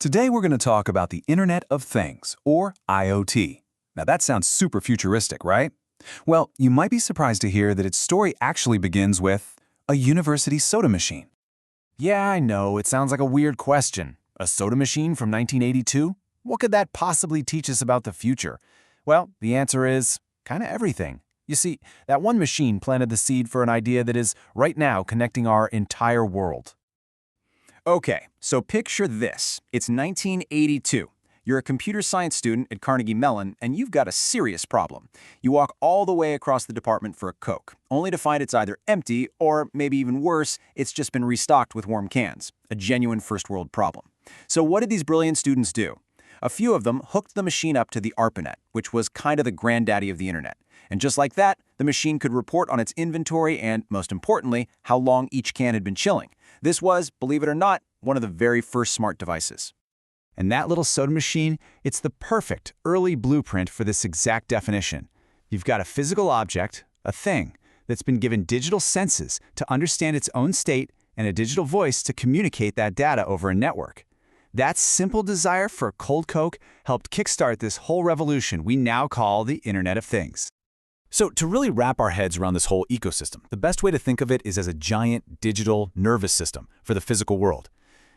Today we're going to talk about the Internet of Things, or IoT. Now that sounds super futuristic, right? Well, you might be surprised to hear that its story actually begins with a university soda machine. Yeah, I know, it sounds like a weird question. A soda machine from 1982? What could that possibly teach us about the future? Well, the answer is kind of everything. You see, that one machine planted the seed for an idea that is right now connecting our entire world. Okay, so picture this. It's 1982. You're a computer science student at Carnegie Mellon, and you've got a serious problem. You walk all the way across the department for a Coke, only to find it's either empty or, maybe even worse, it's just been restocked with warm cans. A genuine first-world problem. So what did these brilliant students do? A few of them hooked the machine up to the ARPANET, which was kind of the granddaddy of the internet. And just like that, the machine could report on its inventory and, most importantly, how long each can had been chilling. This was, believe it or not, one of the very first smart devices. And that little soda machine, it's the perfect early blueprint for this exact definition. You've got a physical object, a thing, that's been given digital senses to understand its own state and a digital voice to communicate that data over a network. That simple desire for a cold Coke helped kickstart this whole revolution we now call the Internet of Things. So to really wrap our heads around this whole ecosystem, the best way to think of it is as a giant digital nervous system for the physical world.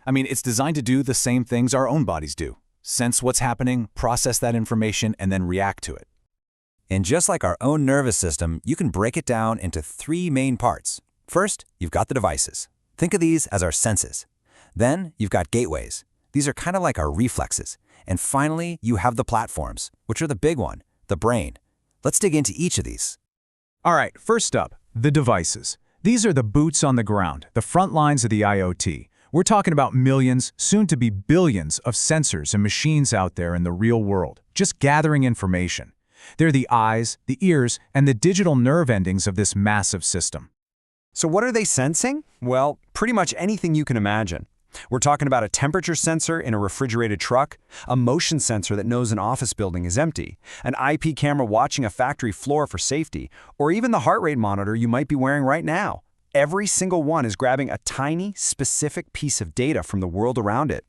I mean, it's designed to do the same things our own bodies do. Sense what's happening, process that information, and then react to it. And just like our own nervous system, you can break it down into three main parts. First, you've got the devices. Think of these as our senses. Then, you've got gateways. These are kind of like our reflexes. And finally, you have the platforms, which are the big one, the brain. Let's dig into each of these. All right, first up, the devices. These are the boots on the ground, the front lines of the IoT. We're talking about millions, soon to be billions, of sensors and machines out there in the real world, just gathering information. They're the eyes, the ears, and the digital nerve endings of this massive system. So what are they sensing? Well, pretty much anything you can imagine. We're talking about a temperature sensor in a refrigerated truck, a motion sensor that knows an office building is empty, an IP camera watching a factory floor for safety, or even the heart rate monitor you might be wearing right now. Every single one is grabbing a tiny, specific piece of data from the world around it.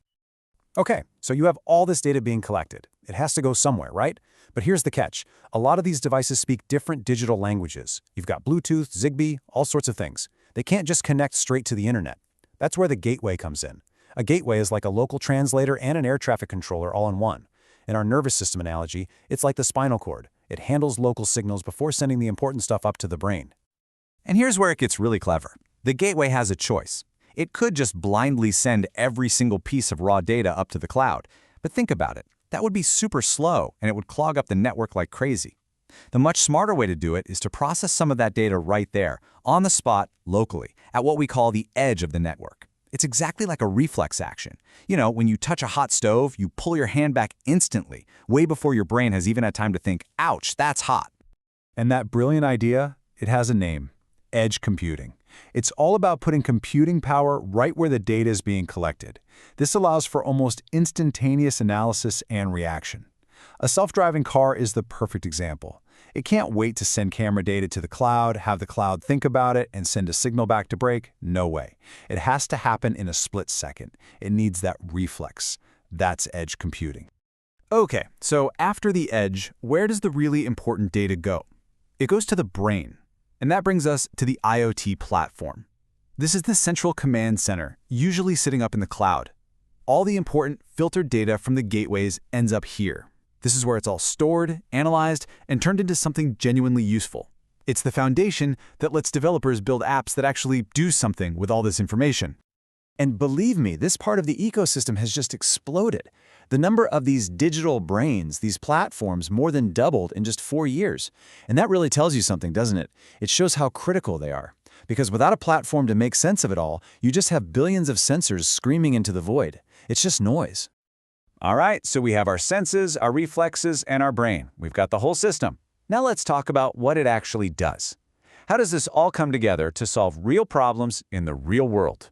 Okay, so you have all this data being collected. It has to go somewhere, right? But here's the catch. A lot of these devices speak different digital languages. You've got Bluetooth, Zigbee, all sorts of things. They can't just connect straight to the internet. That's where the gateway comes in. A gateway is like a local translator and an air traffic controller all in one. In our nervous system analogy, it's like the spinal cord. It handles local signals before sending the important stuff up to the brain. And here's where it gets really clever. The gateway has a choice. It could just blindly send every single piece of raw data up to the cloud. But think about it. That would be super slow, and it would clog up the network like crazy. The much smarter way to do it is to process some of that data right there, on the spot, locally, at what we call the edge of the network. It's exactly like a reflex action. You know, when you touch a hot stove, you pull your hand back instantly, way before your brain has even had time to think, ouch, that's hot. And that brilliant idea, it has a name. Edge computing. It's all about putting computing power right where the data is being collected. This allows for almost instantaneous analysis and reaction. A self-driving car is the perfect example. It can't wait to send camera data to the cloud, have the cloud think about it, and send a signal back to brake. No way. It has to happen in a split second. It needs that reflex. That's edge computing. Okay, so after the edge, where does the really important data go? It goes to the brain. And that brings us to the IoT platform. This is the central command center, usually sitting up in the cloud. All the important filtered data from the gateways ends up here. This is where it's all stored, analyzed, and turned into something genuinely useful. It's the foundation that lets developers build apps that actually do something with all this information. And believe me, this part of the ecosystem has just exploded. The number of these digital brains, these platforms, more than doubled in just 4 years. And that really tells you something, doesn't it? It shows how critical they are. Because without a platform to make sense of it all, you just have billions of sensors screaming into the void. It's just noise. All right, so we have our senses, our reflexes, and our brain. We've got the whole system. Now let's talk about what it actually does. How does this all come together to solve real problems in the real world?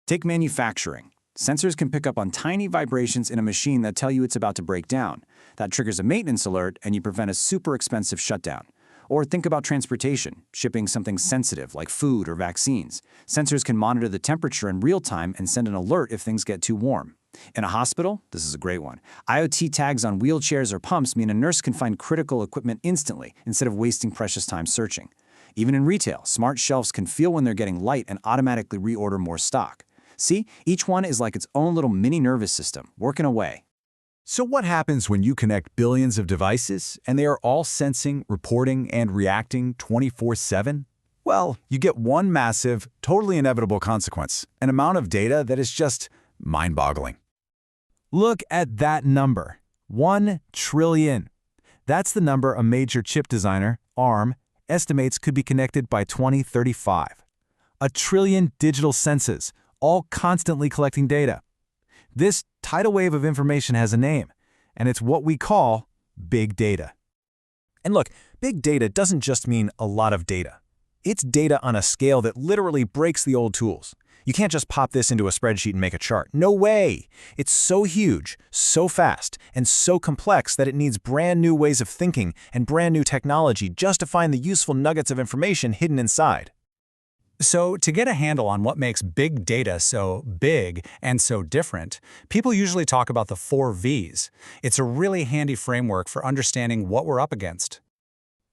Take manufacturing. Sensors can pick up on tiny vibrations in a machine that tell you it's about to break down. That triggers a maintenance alert, and you prevent a super expensive shutdown. Or think about transportation, shipping something sensitive like food or vaccines. Sensors can monitor the temperature in real time and send an alert if things get too warm. In a hospital, this is a great one. IoT tags on wheelchairs or pumps mean a nurse can find critical equipment instantly instead of wasting precious time searching. Even in retail, smart shelves can feel when they're getting light and automatically reorder more stock. See, each one is like its own little mini nervous system, working away. So what happens when you connect billions of devices and they are all sensing, reporting, and reacting 24/7? Well, you get one massive, totally inevitable consequence, an amount of data that is just mind-boggling. Look at that number, 1 trillion. That's the number a major chip designer, ARM, estimates could be connected by 2035. A trillion digital senses, all constantly collecting data. This tidal wave of information has a name, and it's what we call big data. And look, big data doesn't just mean a lot of data. It's data on a scale that literally breaks the old tools. You can't just pop this into a spreadsheet and make a chart. No way! It's so huge, so fast, and so complex that it needs brand new ways of thinking and brand new technology just to find the useful nuggets of information hidden inside. So to get a handle on what makes big data so big and so different, people usually talk about the 4 V's. It's a really handy framework for understanding what we're up against.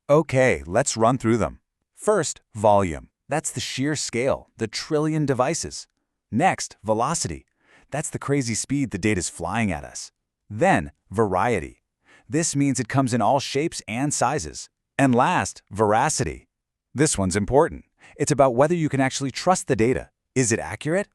Okay, let's run through them. First, volume. That's the sheer scale, the trillion devices. Next, velocity. That's the crazy speed the data's flying at us. Then, variety. This means it comes in all shapes and sizes. And last, veracity. This one's important. It's about whether you can actually trust the data. Is it accurate?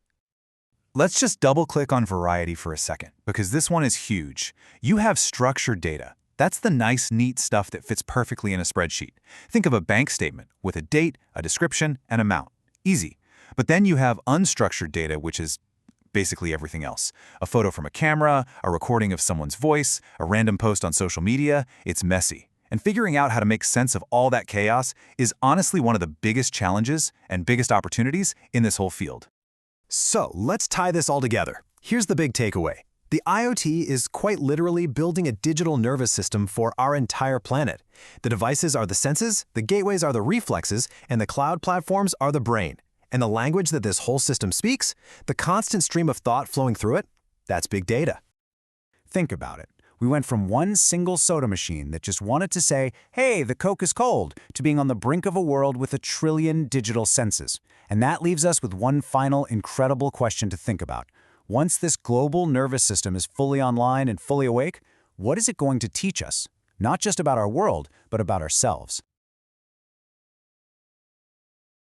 Let's just double-click on variety for a second, because this one is huge. You have structured data. That's the nice, neat stuff that fits perfectly in a spreadsheet. Think of a bank statement with a date, a description, and amount. Easy. But then you have unstructured data, which is basically everything else. A photo from a camera, a recording of someone's voice, a random post on social media. It's messy. And figuring out how to make sense of all that chaos is honestly one of the biggest challenges and biggest opportunities in this whole field. So let's tie this all together. Here's the big takeaway. The IoT is quite literally building a digital nervous system for our entire planet. The devices are the senses, the gateways are the reflexes, and the cloud platforms are the brain. And the language that this whole system speaks, the constant stream of thought flowing through it, that's big data. Think about it. We went from one single soda machine that just wanted to say, hey, the Coke is cold, to being on the brink of a world with a trillion digital senses. And that leaves us with one final incredible question to think about. Once this global nervous system is fully online and fully awake, what is it going to teach us? Not just about our world, but about ourselves.